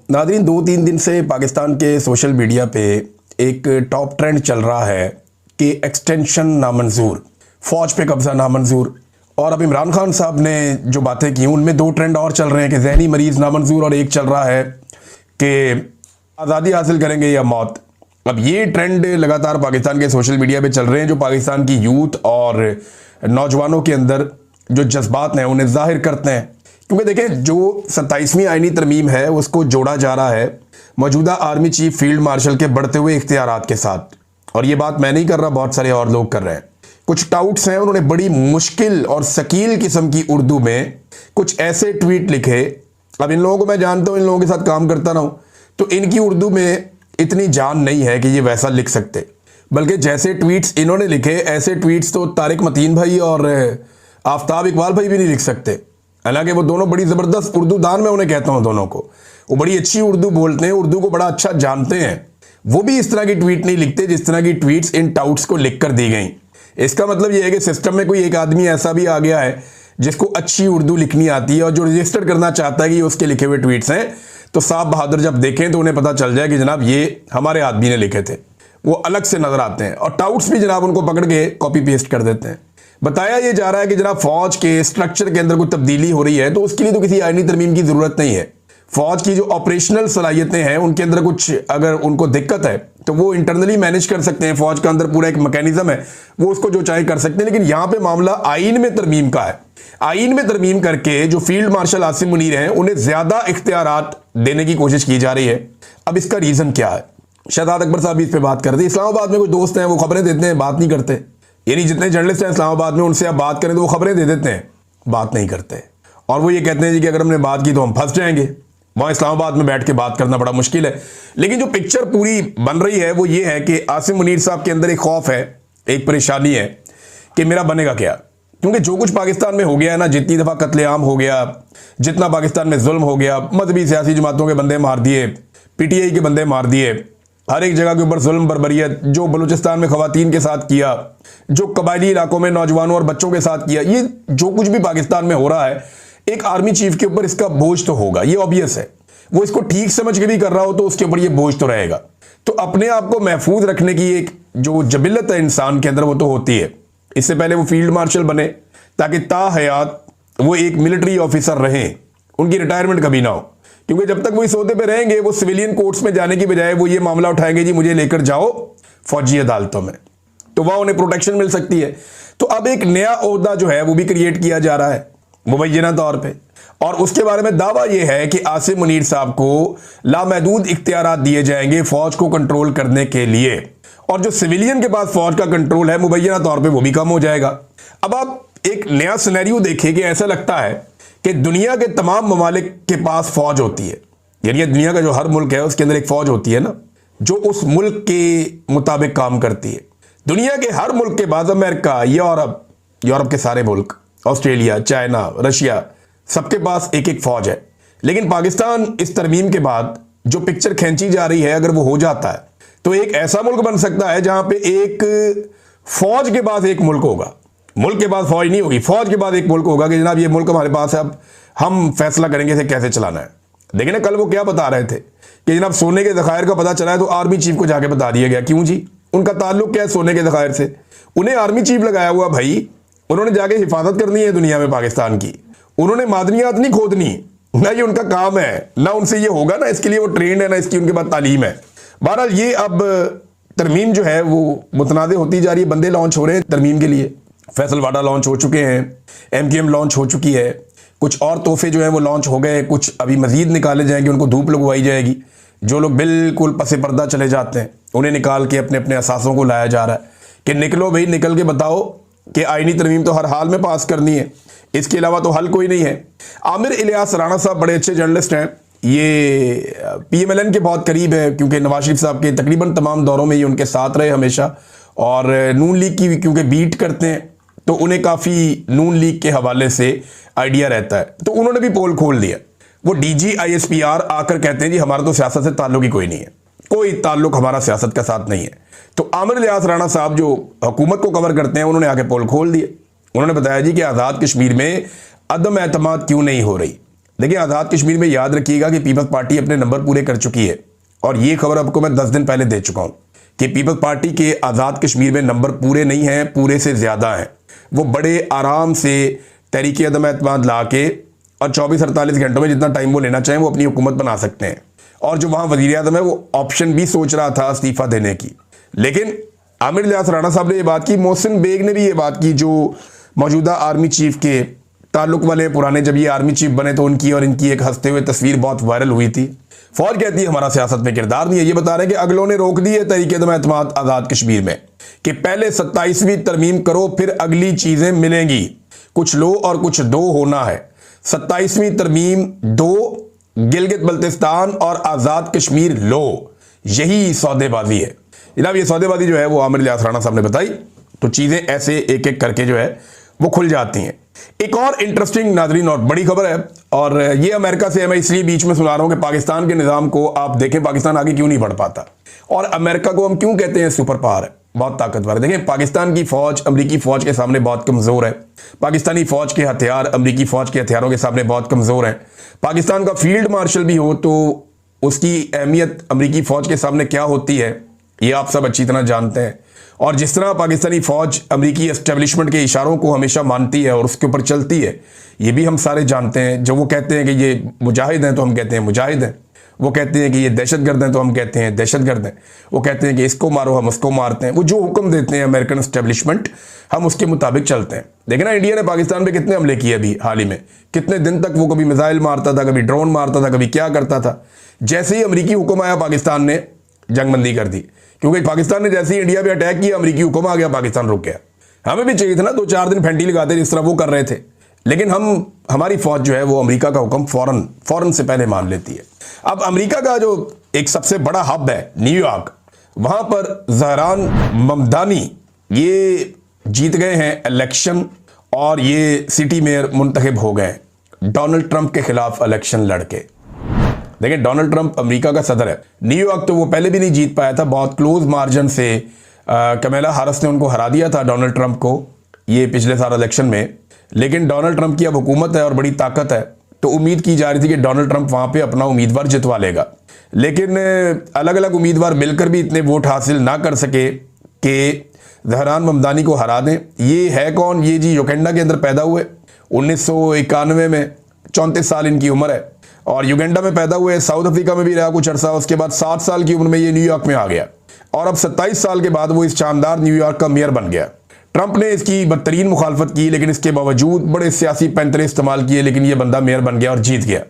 Nadreen, 2-3 दिन से पाकिस्तान के सोशल मीडिया पे एक टॉप ट्रेंड चल रहा है कि एक्सटेंशन नामंजूर, फ़ौज पे कब्ज़ा नामंजूर। और अब इमरान खान साहब ने जो बातें की उनमें 2 ट्रेंड और चल रहे हैं कि जहनी मरीज़ नामंजूर, और एक चल रहा है कि आज़ादी हासिल करेंगे या मौत। अब ये ट्रेंड लगातार पाकिस्तान के सोशल मीडिया पे चल रहे हैं, जो पाकिस्तान की यूथ और नौजवानों के अंदर जो जज्बात हैं उन्हें जाहिर करते हैं। क्योंकि देखें, जो 27वीं आईनी तरमीम है उसको जोड़ा जा रहा है मौजूदा आर्मी चीफ फील्ड मार्शल के बढ़ते हुए इख्तियारात के साथ। और ये बात मैं नहीं कर रहा, बहुत सारे और लोग कर रहे हैं। कुछ टाउट्स हैं, उन्होंने बड़ी मुश्किल और शकील किस्म की उर्दू में कुछ ऐसे ट्वीट लिखे। अब इन लोगों को मैं जानता हूँ, इन लोगों के साथ काम करता रहा हूँ, तो इनकी उर्दू में इतनी जान नहीं है कि ये वैसा लिख सकते। बल्कि जैसे ट्वीट्स इन्होंने लिखे, ऐसे ट्वीट्स तो तारिक मतीन भाई और आफ्ताब इकबाल भाई भी नहीं लिख सकते। हालांकि वो दोनों बड़ी ज़बरदस्त उर्दू दान, मैं उन्हें कहता हूँ दोनों को, वो बड़ी अच्छी उर्दू बोलते हैं, उर्दू को बड़ा अच्छा जानते हैं। वो भी इस तरह की ट्वीट नहीं लिखते जिस तरह की ट्वीट्स इन टाउट्स को लिख कर दी गई। इसका मतलब ये है कि सिस्टम में कोई एक आदमी ऐसा भी आ गया है जिसको अच्छी उर्दू लिखनी आती है और जो रजिस्टर करना चाहता है कि उसके लिखे हुए ट्वीट्स हैं, तो साहब बहादुर जब देखें तो उन्हें पता चल जाए कि जनाब ये हमारे आदमी ने लिखे थे। वो अलग से नजर आते हैं और टाउट्स भी जनाब उनको पकड़ के कॉपी पेस्ट कर देते हैं। बताया ये जा रहा है कि जनाब फौज के स्ट्रक्चर के अंदर कोई तब्दीली हो रही है, तो उसके लिए तो किसी आईनी तरमीम की जरूरत नहीं है। फौज की जो ऑपरेशनल सलाहियतें हैं उनके अंदर कुछ अगर उनको दिक्कत है तो वो इंटरनली मैनेज कर सकते हैं। फौज का अंदर पूरा एक मैकेनिज्म है, वो उसको जो चाहे कर सकते हैं। लेकिन यहां पे मामला आईन में तरमीम का है। आईन में तरमीम करके जो फील्ड मार्शल आसिम मुनीर हैं उन्हें ज्यादा इख्तियारात देने की कोशिश की जा रही है। अब इसका रीजन क्या है? शहजाद अकबर साहब इस पे बात करते हैं। इस्लामाबाद में कोई दोस्त हैं, वो खबरें देते हैं, बात नहीं करते। यानी जितने जर्नलिस्ट हैं इस्लामाबाद में, उनसे आप बात करें तो वो खबरें दे देते हैं, बात नहीं करते। और वो ये कहते हैं जी कि अगर हमने बात की तो हम फंस जाएंगे। वहां इस्लामाबाद में बैठ के बात करना बड़ा मुश्किल है। लेकिन जो पिक्चर पूरी बन रही है वो ये है कि आसिम मुनीर साहब के अंदर एक खौफ है, एक परेशानी है कि मेरा बनेगा क्या। क्योंकि जो कुछ पाकिस्तान में हो गया है ना, जितनी दफा कत्लेआम हो गया, जितना पाकिस्तान में जुल्म हो गया, मजहबी सियासी जमातों के बंदे मार दिए, पीटीआई के बंदे मार दिए, हर एक जगह के ऊपर जुल्म बर्बरियत, जो बलूचिस्तान में खवातीन के साथ किया, जो कबायली इलाकों में नौजवानों और बच्चों के साथ किया, ये जो कुछ भी पाकिस्तान में हो रहा है, एक आर्मी चीफ के ऊपर इसका बोझ तो होगा, ये ऑब्वियस है। वो इसको ठीक समझ के भी कर रहा हो तो उसके ऊपर ये बोझ तो रहेगा। तो अपने आप को महफूज रखने की एक जो जबिलत है इंसान के अंदर, वो तो होती है। इससे पहले वो फील्ड मार्शल बने ताकि ताहयात वो एक मिलिट्री ऑफिसर रहें, उनकी रिटायरमेंट कभी ना हो। क्योंकि जब तक वो इस ओहदे पे रहेंगे, वो सिविलियन कोर्ट्स में जाने की बजाय वो ये मामला उठाएंगे, जी मुझे लेकर जाओ फौजी अदालतों में, तो वहां उन्हें प्रोटेक्शन मिल सकती है। तो अब एक नया ओहदा जो है वो भी क्रिएट किया जा रहा है मुबैना तौर पे, और उसके बारे में दावा यह है कि आसिम मुनीर साहब को लामहदूद इख्तियारात दिए जाएंगे फौज को कंट्रोल करने के लिए, और जो सिविलियन के पास फौज का कंट्रोल है मुबैना तौर पे वो भी कम हो जाएगा। अब आप एक नया सिनेरियो देखिए कि ऐसा लगता है कि दुनिया के तमाम ममालिक के पास फौज होती है। यानी दुनिया का जो हर मुल्क है उसके अंदर एक फौज होती है ना, जो उस मुल्क के मुताबिक काम करती है। दुनिया के हर मुल्क के बाद अमेरिका, यूरोप के सारे मुल्क, ऑस्ट्रेलिया, चाइना, रशिया, सबके पास एक एक फौज है। लेकिन पाकिस्तान इस तरमीम के बाद जो पिक्चर खींची जा रही है, अगर वो हो जाता है तो एक ऐसा मुल्क बन सकता है जहां पे एक फौज के पास एक मुल्क होगा। मुल्क के पास फौज नहीं होगी, फौज के बाद एक मुल्क होगा कि जनाब ये मुल्क हमारे पास है, अब हम फैसला करेंगे इसे कैसे चलाना है। देखिए ना, कल वो क्या बता रहे थे कि जनाब सोने के ज़खायर का पता चला है तो आर्मी चीफ को जाके बता दिया गया। क्यों जी? उनका ताल्लुक क्या है सोने के ज़खायर से? उन्हें आर्मी चीफ लगाया हुआ भाई, उन्होंने जाके हिफाजत करनी है दुनिया में पाकिस्तान की। उन्होंने मादनियात नहीं खोदनी, ना ये उनका काम है, ना उनसे ये होगा, ना इसके लिए वो ट्रेंड है, ना इसकी उनके पास तालीम है। बहरहाल ये अब तरमीम जो है वो मुतनाज़ होती जा रही है, बंदे लॉन्च हो रहे हैं तरमीम के लिए। फैसल वाडा लॉन्च हो चुके हैं, MKM लॉन्च हो चुकी है, कुछ और तोहफे जो हैं वो लॉन्च हो गए, कुछ अभी मजीद निकाले जाएंगे, उनको धूप लगवाई जाएगी। जो लोग बिल्कुल पसे पर्दा चले जाते हैं उन्हें निकाल के अपने अपने असासों को लाया जा रहा है कि निकलो भाई, निकल के बताओ कि आईनी तरमीम तो हर हाल में पास करनी है, इसके अलावा तो हल कोई नहीं है। आमिर इलियास राणा साहब बड़े अच्छे जर्नलिस्ट हैं, ये PMLN के बहुत करीब है क्योंकि नवाज शरीफ साहब के तकरीबन तमाम दौरों में ये उनके साथ रहे हमेशा, और नून लीग की क्योंकि बीट करते हैं तो उन्हें काफ़ी नून लीग के हवाले से आइडिया रहता है। तो उन्होंने भी पोल खोल दिया। वो DG ISPR आकर कहते हैं जी हमारा तो सियासत से ताल्लुक ही कोई नहीं है, कोई ताल्लुक हमारा सियासत का साथ नहीं है। तो आमिर इलियास राणा साहब जो हुकूमत को कवर करते हैं उन्होंने आके पोल खोल दिए। उन्होंने बताया जी कि आज़ाद कश्मीर में अदम एतमाद क्यों नहीं हो रही। देखिए, आज़ाद कश्मीर में याद रखिएगा कि पीपल्स पार्टी अपने नंबर पूरे कर चुकी है, और ये खबर आपको मैं 10 दिन पहले दे चुका हूं कि पीपल्स पार्टी के आज़ाद कश्मीर में नंबर पूरे नहीं हैं, पूरे से ज़्यादा हैं। वो बड़े आराम से तहरीक अदम एतमाद ला के और 24-48 घंटों में जितना टाइम वो लेना चाहें वो अपनी हुकूमत बना सकते हैं। और जो वहाँ वज़ीर आज़म है वो ऑप्शन भी सोच रहा था इस्तीफ़ा देने की, लेकिन आमिर लियास राणा साहब ने ये बात की, मोहसिन बेग ने भी ये बात की, जो मौजूदा आर्मी चीफ के ताल्लुक वाले पुराने, जब ये आर्मी चीफ बने तो उनकी और इनकी एक हंसते हुए तस्वीर बहुत वायरल हुई थी। फौज कहती है हमारा सियासत में किरदार नहीं है। ये बता रहे हैं कि अगलों ने रोक दी है तहरीक अदम एतमाद आज़ाद कश्मीर में कि पहले 27वीं तरमीम करो फिर अगली चीज़ें मिलेंगी, कुछ लो और कुछ दो होना है। 27वीं तरमीम दो, गिलगित बल्तिस्तान और आज़ाद कश्मीर लो, यही सौदेबाजी है। जनाब, ये सौदेबाजी जो है वो आमिर लियास राणा साहब ने बताई, तो चीज़ें ऐसे एक एक करके जो है वो खुल जाती हैं। एक और इंटरेस्टिंग नाजरीन और बड़ी खबर है, और ये अमेरिका से है। मैं इसलिए बीच में सुना रहा हूं कि पाकिस्तान के निज़ाम को आप देखें, पाकिस्तान आगे क्यों नहीं बढ़ पाता, और अमेरिका को हम क्यों कहते हैं सुपर पावर है, बहुत ताकतवर है। देखें, पाकिस्तान की फौज अमरीकी फौज के सामने बहुत कमज़ोर है। पाकिस्तानी फौज के हथियार अमरीकी फौज के हथियारों के सामने बहुत कमज़ोर हैं। पाकिस्तान का फील्ड मार्शल भी हो तो उसकी अहमियत अमरीकी फौज के सामने क्या होती है, ये आप सब अच्छी तरह जानते हैं। और जिस तरह पाकिस्तानी फौज अमरीकी एस्टेब्लिशमेंट के इशारों को हमेशा मानती है और उसके ऊपर चलती है, ये भी हम सारे जानते हैं। जब वो कहते हैं कि ये मुजाहिद हैं तो हम कहते हैं मुजाहिद हैं, वो कहते हैं कि ये दहशतगर्द हैं तो हम कहते हैं दहशतगर्द हैं, वो कहते हैं कि इसको मारो हम उसको मारते हैं। वो जो हुक्म देते हैं अमेरिकन एस्टेब्लिशमेंट, हम उसके मुताबिक चलते हैं। देखिए ना, इंडिया ने पाकिस्तान पे कितने हमले किए अभी हाल ही में, कितने दिन तक वो कभी मिसाइल मारता था, कभी ड्रोन मारता था, कभी क्या करता था। जैसे ही अमरीकी हुक्म आया, पाकिस्तान ने जंगबंदी कर दी, क्योंकि पाकिस्तान ने जैसे ही इंडिया पे अटैक किया, अमरीकी हुक्म आ गया, पाकिस्तान रुक गया। हमें भी चाहिए था ना 2-4 दिन फेंटी लगाते जिस तरह वो कर रहे थे, लेकिन हमारी फौज जो है वो अमेरिका का हुक्म फौरन से पहले मान लेती है। अब अमेरिका का जो एक सबसे बड़ा हब है न्यूयॉर्क, वहां पर ज़हरान ममदानी ये जीत गए हैं इलेक्शन, और ये सिटी मेयर मुंतखब हो गए डोनाल्ड ट्रंप के खिलाफ इलेक्शन लड़के। देखिए, डोनाल्ड ट्रंप अमेरिका का सदर है। न्यूयॉर्क तो वो पहले भी नहीं जीत पाया था, बहुत क्लोज मार्जिन से कमला हैरिस ने उनको हरा दिया था डोनाल्ड ट्रंप को ये पिछले साल इलेक्शन में। लेकिन डोनाल्ड ट्रंप की अब हुकूमत है और बड़ी ताकत है, तो उम्मीद की जा रही थी कि डोनाल्ड ट्रंप वहां पे अपना उम्मीदवार जितवा लेगा। लेकिन अलग अलग उम्मीदवार मिलकर भी इतने वोट हासिल ना कर सके कि ज़हरान ममदानी को हरा दें। ये है कौन? ये जी युगांडा के अंदर पैदा हुए 1991 में, 34 साल इनकी उम्र है, और युगांडा में पैदा हुए, साउथ अफ्रीका में भी रहा कुछ अरसा, उसके बाद 7 साल की उम्र में ये न्यूयॉर्क में आ गया, और अब 27 साल के बाद वो इस शानदार न्यूयॉर्क का मेयर बन गया। ट्रंप ने इसकी बदतरीन मुखालफत की, लेकिन इसके बावजूद बड़े सियासी पैंतरे इस्तेमाल किए, लेकिन ये बंदा मेयर बन गया और जीत गया।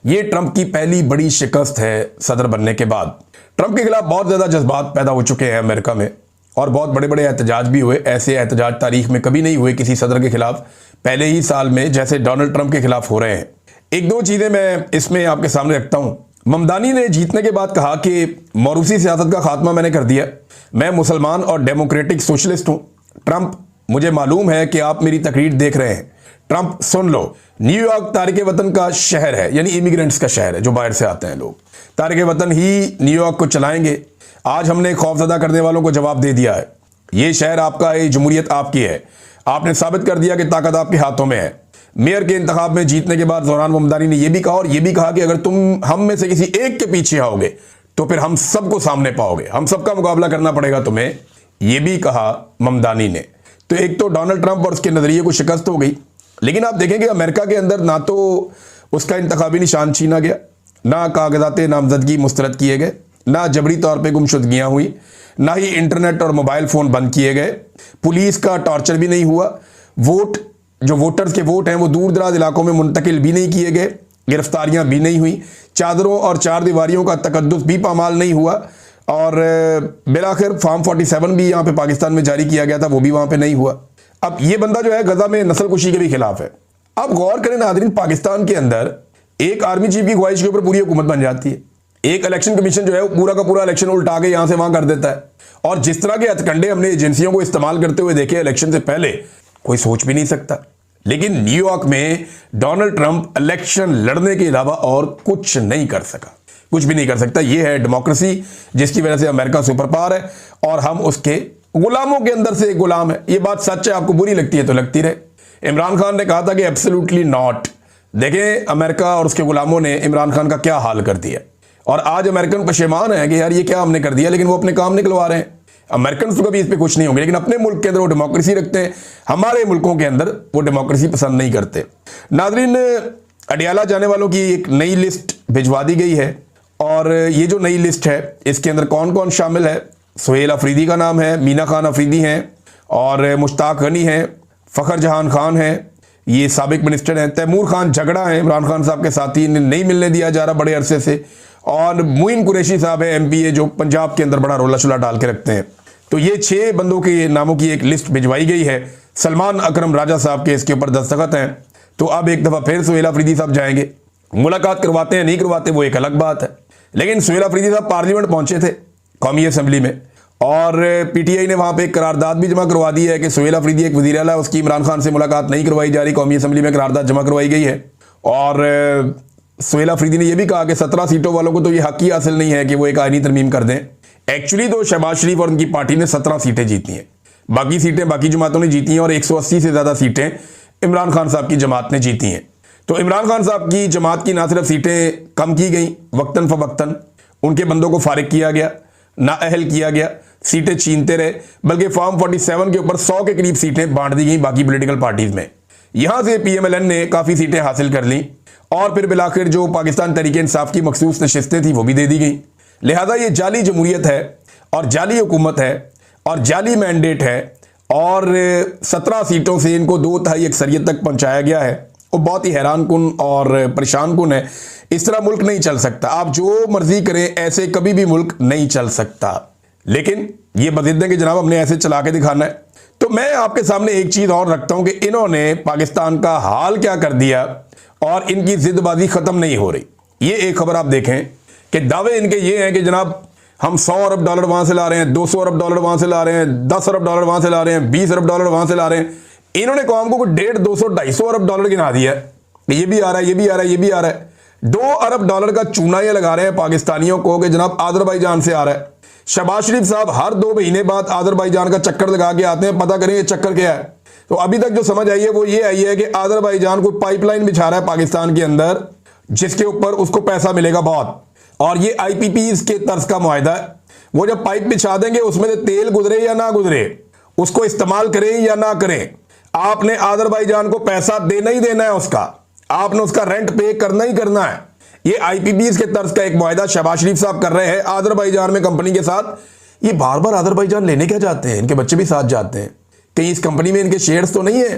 ये ट्रंप की पहली बड़ी शिकस्त है सदर बनने के बाद। ट्रंप के खिलाफ बहुत ज़्यादा जज्बात पैदा हो चुके हैं अमेरिका में, और बहुत बड़े बड़े एहतजाज भी हुए। ऐसे एहतजाज तारीख में कभी नहीं हुए किसी सदर के खिलाफ पहले ही साल में, जैसे डोनाल्ड ट्रंप के खिलाफ हो रहे हैं। एक दो चीज़ें मैं इसमें आपके सामने रखता हूं। ममदानी ने जीतने के बाद कहा कि मौरूसी सियासत का खात्मा मैंने कर दिया, मैं मुसलमान और डेमोक्रेटिक सोशलिस्ट हूं। ट्रंप, मुझे मालूम है कि आप मेरी तकरीर देख रहे हैं। ट्रंप, सुन लो, न्यूयॉर्क तारिक वतन का शहर है, यानी इमिग्रेंट्स का शहर है, जो बाहर से आते हैं लोग। तारिक वतन ही न्यूयॉर्क को चलाएंगे। आज हमने खौफजदा करने वालों को जवाब दे दिया है। ये शहर आपका है, जमहूरियत आपकी है। आपने साबित कर दिया कि ताकत आपके हाथों में है। मेयर के इंतखाब में जीतने के बाद ज़हरान ममदानी ने यह भी कहा, और यह भी कहा कि अगर तुम हम में से किसी एक के पीछे आओगे तो फिर हम सबको सामने पाओगे, हम सबका मुकाबला करना पड़ेगा तुम्हें, यह भी कहा ममदानी ने। तो एक तो डोनाल्ड ट्रंप और उसके नजरिए को शिकस्त हो गई। लेकिन आप देखेंगे अमेरिका के अंदर ना तो उसका इंतखाबी निशान छीना गया, ना कागजात नामजदगी मुस्तरद किए गए, ना जबरी तौर पर गुमशुदगियां हुई, ना ही इंटरनेट और मोबाइल फ़ोन बंद किए गए, पुलिस का टॉर्चर भी नहीं हुआ, वोट जो वोटर्स के वोट हैं वो दूर दराज इलाकों में मुंतकिल भी नहीं किए गए, गिरफ्तारियां भी नहीं हुई, चादरों और चार दीवारियों का तकद्दुस भी पामाल नहीं हुआ, और बिलाखिर फॉर्म 47 भी यहाँ पे पाकिस्तान में जारी किया गया था, वो भी वहाँ पे नहीं हुआ। अब ये बंदा जो है गजा में नस्लकुशी के भी खिलाफ है। अब गौर करें नाज़रीन, पाकिस्तान के अंदर एक आर्मी चीफ की ख्वाहिश के ऊपर पूरी हुकूमत बन जाती है। एक इलेक्शन कमीशन जो है वो पूरा का पूरा इलेक्शन उल्टा के यहां से वहां कर देता है, और जिस तरह के हथकंडे हमने एजेंसियों को इस्तेमाल करते हुए देखे इलेक्शन से पहले, कोई सोच भी नहीं सकता। लेकिन न्यूयॉर्क में डोनाल्ड ट्रंप इलेक्शन लड़ने के अलावा और कुछ नहीं कर सका, कुछ भी नहीं कर सकता। यह है डेमोक्रेसी, जिसकी वजह से अमेरिका सुपर पावर है और हम उसके गुलामों के अंदर से एक गुलाम है। यह बात सच है, आपको बुरी लगती है तो लगती रहे। इमरान खान ने कहा था कि एब्सोल्युटली नॉट, देखें अमेरिका और उसके गुलामों ने इमरान खान का क्या हाल कर दिया, और आज अमेरिकन पशेमान है कि यार ये क्या हमने कर दिया, लेकिन वो अपने काम निकलवा रहे हैं। अमेरिकन तो कभी इस पर खुश नहीं होंगे, लेकिन अपने मुल्क के अंदर वो डेमोक्रेसी रखते हैं, हमारे मुल्कों के अंदर वो डेमोक्रेसी पसंद नहीं करते। नाजरीन, अडियाला जाने वालों की एक नई लिस्ट भिजवा दी गई है, और ये जो नई लिस्ट है इसके अंदर कौन कौन शामिल है। सुहेल अफरीदी का नाम है, मीना खान अफरीदी हैं, और मुश्ताक गनी हैं, फ़खर जहान खान हैं, ये साबिक मिनिस्टर हैं, तैमूर खान झगड़ा है इमरान खान साहब के साथी, इन्हें नहीं मिलने दिया जा रहा बड़े अरसे से, और मोइन कुरैशी साहब है MPA जो पंजाब के अंदर बड़ा रोला शुला डाल के रखते हैं। तो ये 6 बंदों के नामों की एक लिस्ट भिजवाई गई है। सलमान अकरम राजा साहब के इसके ऊपर दस्तखत हैं। तो अब एक दफ़ा फिर सुहेल अफरीदी साहब जाएंगे, मुलाकात करवाते हैं नहीं करवाते वो एक अलग बात है। लेकिन सुहेल अफरीदी साहब पार्लियामेंट पहुंचे थे, कौमी असम्बली में, और PTI ने वहां पे एक करारदाद भी जमा करवा दी है कि सुहेल अफरीदी एक वज़ीर आला, उसकी इमरान खान से मुलाकात नहीं करवाई जा रही। कौमी असम्बली में करारदाद जमा करवाई गई है, और सुहेल अफरीदी ने यह भी कहा कि 17 सीटों वालों को तो ये हक ही हासिल नहीं है कि वो एक आईनी तरमीम कर दें। एक्चुअली तो शहबाज शरीफ और उनकी पार्टी ने 17 सीटें जीती हैं, बाकी सीटें बाकी जमातों ने जीती हैं, और 180 से ज़्यादा सीटें इमरान खान साहब की जमात ने जीती हैं। तो इमरान खान साहब की जमात की ना सिर्फ सीटें कम की गई वक्तन फ़वक्तन, उनके बंदों को फारिग किया गया, नाअहल किया गया, सीटें छीनते रहे, बल्कि फॉर्म 47 के ऊपर 100 के करीब सीटें बांट दी गई बाकी पॉलिटिकल पार्टीज में। यहां से PMLN ने काफ़ी सीटें हासिल कर ली, और फिर बिलाखिर जो पाकिस्तान तहरीक इंसाफ की मखसूस नशिस्तें थी वो भी दे दी गई। लिहाजा ये जाली जमहूरियत है, और जाली हुकूमत है, और जाली मैंडेट है, और 17 सीटों से इनको 2/3 अक्सरियत तक पहुंचाया गया है। वो बहुत ही हैरान कुन और परेशान कुन है। इस तरह मुल्क नहीं चल सकता, आप जो मर्जी करें ऐसे कभी भी मुल्क नहीं चल सकता। लेकिन ये बजिद्द है कि जनाब हमने ऐसे चला के दिखाना है। तो मैं आपके सामने एक चीज़ और रखता हूं कि इन्होंने पाकिस्तान का हाल क्या कर दिया, और इनकी जिद्दबाजी ख़त्म नहीं हो रही। ये एक खबर आप देखें कि दावे इनके ये हैं कि जनाब हम 100 अरब डॉलर वहाँ से ला रहे हैं, 200 अरब डॉलर वहाँ से ला रहे हैं, 10 अरब डॉलर वहाँ से ला रहे हैं, 20 अरब डॉलर वहाँ से ला रहे हैं। इन्होंने कौम को 150, 200, 250 अरब डॉलर गिना दिया है, ये भी आ रहा है, ये भी आ रहा है, ये भी आ रहा है। 2 अरब डॉलर का चूना ये लगा रहे हैं पाकिस्तानियों को कि जनाब आज़रबाईजान से आ रहा है। शहबाज शरीफ साहब हर 2 महीने बाद आज़रबाईजान का चक्कर लगा के आते हैं, पता करें ये चक्कर क्या है। तो अभी तक जो समझ आई है वो ये आई है कि आज़रबाईजान को पाइपलाइन बिछा रहा है पाकिस्तान के अंदर, जिसके ऊपर उसको पैसा मिलेगा बहुत, और ये IPPs के तर्ज का मुआहदा है। वो जब पाइप बिछा देंगे उसमें से तेल गुजरे या ना गुजरे, उसको इस्तेमाल करें या ना करें, आपने आज़रबाईजान को पैसा देना ही देना है, उसका आपने उसका रेंट पे करना ही करना है। ये IPPs के तर्ज का एक मुआहदा शहबाज शरीफ साहब कर रहे हैं आज़रबाईजान में कंपनी के साथ। ये बार बार आज़रबाईजान लेने क्या जाते हैं, इनके बच्चे भी साथ जाते हैं। कहीं इस कंपनी में इनके शेयर्स तो नहीं है,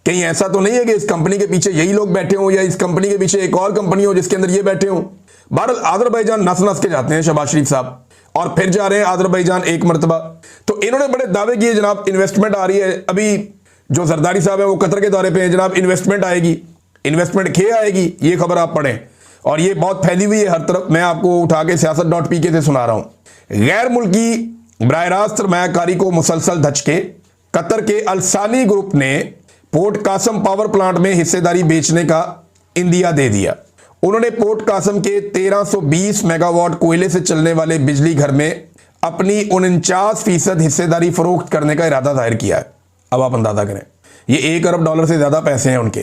कहीं ऐसा तो नहीं है कि इस कंपनी के पीछे यही लोग बैठे हों, या इस कंपनी के पीछे एक और कंपनी हो जिसके अंदर ये बैठे हों। बहरहाल आज़रबाईजान नस नस के जाते हैं शहबाज शरीफ साहब, और फिर जा रहे हैं आज़रबाईजान एक मरतबा। तो इन्होंने बड़े दावे किए जनाब इन्वेस्टमेंट आ रही है। अभी जो जरदारी साहब है वो कतर के दौरे पे हैं, जनाब इन्वेस्टमेंट आएगी, इन्वेस्टमेंट खे आएगी, ये खबर आप पढ़ें, और ये बहुत फैली हुई है हर तरफ। मैं आपको उठा के siyaasat.pk से सुना रहा हूं। गैर मुल्की बराह रास्त सरमायाकारी को मुसलसल धचके, कतर के अलसानी ग्रुप ने पोर्ट कासम पावर प्लांट में हिस्सेदारी बेचने का इंदिया दे दिया। उन्होंने पोर्ट कासम के 1320 मेगावाट कोयले से चलने वाले बिजली घर में अपनी 49% हिस्सेदारी फरोख्त करने का इरादा जाहिर किया है। अब आप अंदाजा करें, ये 1 अरब डॉलर से ज्यादा पैसे हैं उनके,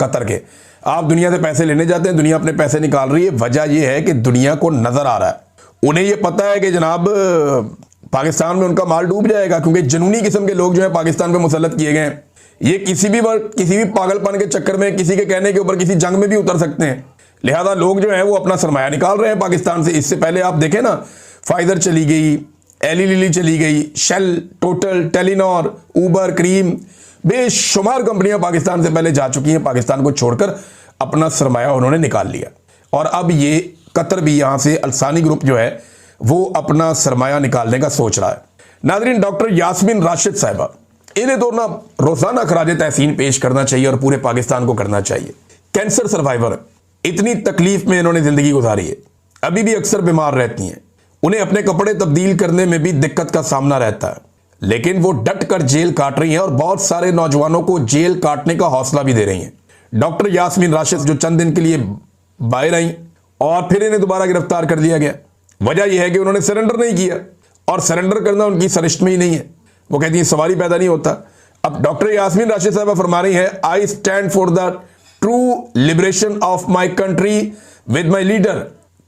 कतर के। आप दुनिया से पैसे लेने जाते हैं, दुनिया अपने पैसे निकाल रही है। वजह यह है कि दुनिया को नजर आ रहा है, उन्हें यह पता है कि जनाब पाकिस्तान में उनका माल डूब जाएगा, क्योंकि जनूनी किस्म के लोग जो है पाकिस्तान पे मुसल्लत किए गए हैं। ये किसी भी पागलपन के चक्कर में, किसी के कहने के ऊपर किसी जंग में भी उतर सकते हैं। लिहाजा लोग जो है वो अपना सरमाया निकाल रहे हैं पाकिस्तान से। इससे पहले आप देखें ना, फाइजर चली गई, एली लिली चली गई, Shell, Total, Telenor, Uber, Careem, बेशुमार कंपनियां पाकिस्तान से पहले जा चुकी हैं। पाकिस्तान को छोड़कर अपना सरमाया उन्होंने निकाल लिया, और अब ये कतर भी यहां से अलसानी ग्रुप जो है वो अपना सरमाया निकालने का सोच रहा है। नाज़रीन, डॉक्टर यास्मीन राशिद साहिबा, इन्हें तो ना रोजाना खराज तहसीन पेश करना चाहिए और पूरे पाकिस्तान को करना चाहिए। कैंसर सर्वाइवर, इतनी तकलीफ में इन्होंने जिंदगी गुजारी है, अभी भी अक्सर बीमार रहती हैं, उन्हें अपने कपड़े तब्दील करने में भी दिक्कत का सामना रहता है, लेकिन वो डट कर जेल काट रही हैं और बहुत सारे नौजवानों को जेल काटने का हौसला भी दे रही हैं। डॉक्टर यास्मीन राशिद जो चंद दिन के लिए बाहर आई और फिर इन्हें दोबारा गिरफ्तार कर लिया गया। वजह यह है कि उन्होंने सरेंडर नहीं किया, और सरेंडर करना उनकी सरिश्त में ही नहीं है। वो कहती है सवारी पैदा नहीं होता। अब डॉक्टर यास्मीन राशिद साहब फरमा रही है, I stand for the true liberation of my country with my leader,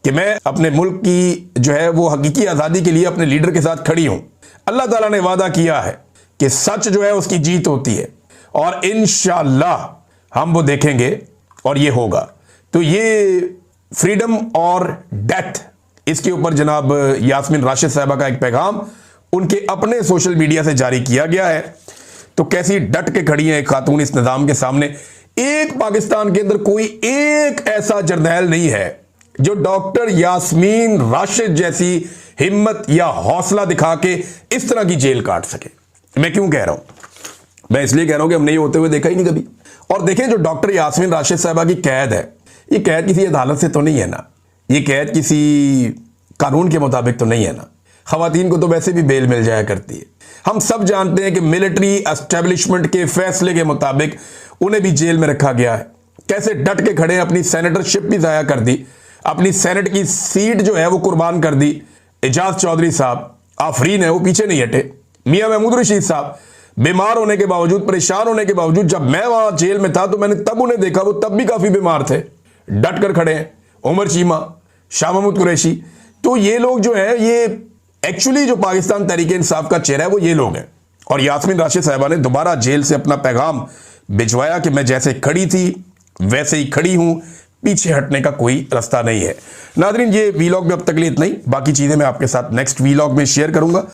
कि मैं अपने मुल्क की जो है वो हकीकी आज़ादी के लिए अपने लीडर के साथ खड़ी हूं। अल्लाह ताला ने वादा किया है कि सच जो है उसकी जीत होती है और इंशाअल्लाह हम वो देखेंगे और ये होगा। तो ये फ्रीडम और डेथ, इसके ऊपर जनाब यास्मीन राशिद साहबा का एक पैगाम उनके अपने सोशल मीडिया से जारी किया गया है। तो कैसी डट के खड़ी है एक खातून इस निज़ाम के सामने। एक पाकिस्तान के अंदर कोई एक ऐसा जर्नैल नहीं है जो डॉक्टर यास्मीन राशिद जैसी हिम्मत या हौसला दिखा के इस तरह की जेल काट सके। मैं क्यों कह रहा हूं? मैं इसलिए कह रहा हूं कि हमने ये होते हुए देखा ही नहीं कभी। और देखें, जो डॉक्टर यास्मीन राशिद साहबा की कैद है, ये कैद किसी अदालत से तो नहीं है ना, ये कैद किसी कानून के मुताबिक तो नहीं है ना। खवातीन को तो वैसे भी बेल मिल जाया करती है। हम सब जानते हैं कि मिलिट्री एस्टेब्लिशमेंट के फैसले के मुताबिक उन्हें भी जेल में रखा गया है। कैसे डट के खड़े, अपनी सेनेटरशिप भी ज़ाया कर दी, अपनी सेनेट की सीट जो है वो कुर्बान कर दी। एजाज चौधरी साहब आफरीन है, वो पीछे नहीं हटे। मियां महमूद रशीद साहब बीमार होने के बावजूद, परेशान होने के बावजूद, जब मैं वहां जेल में था तो मैंने तब उन्हें देखा, वो तब भी काफी बीमार थे, डट कर खड़े हैं। उमर चीमा, शाह महमूद कुरैशी, तो ये लोग जो है ये एक्चुअली जो पाकिस्तान तहरीक इंसाफ का चेहरा है वो ये लोग हैं। और यास्मीन राशिद साहबा ने दोबारा जेल से अपना पैगाम भिजवाया कि मैं जैसे खड़ी थी वैसे ही खड़ी हूं, पीछे हटने का कोई रास्ता नहीं है। नादरीन, ये वीलॉग में अब तक लिए इतना ही, बाकी चीजें मैं आपके साथ नेक्स्ट वीलॉग में शेयर करूंगा।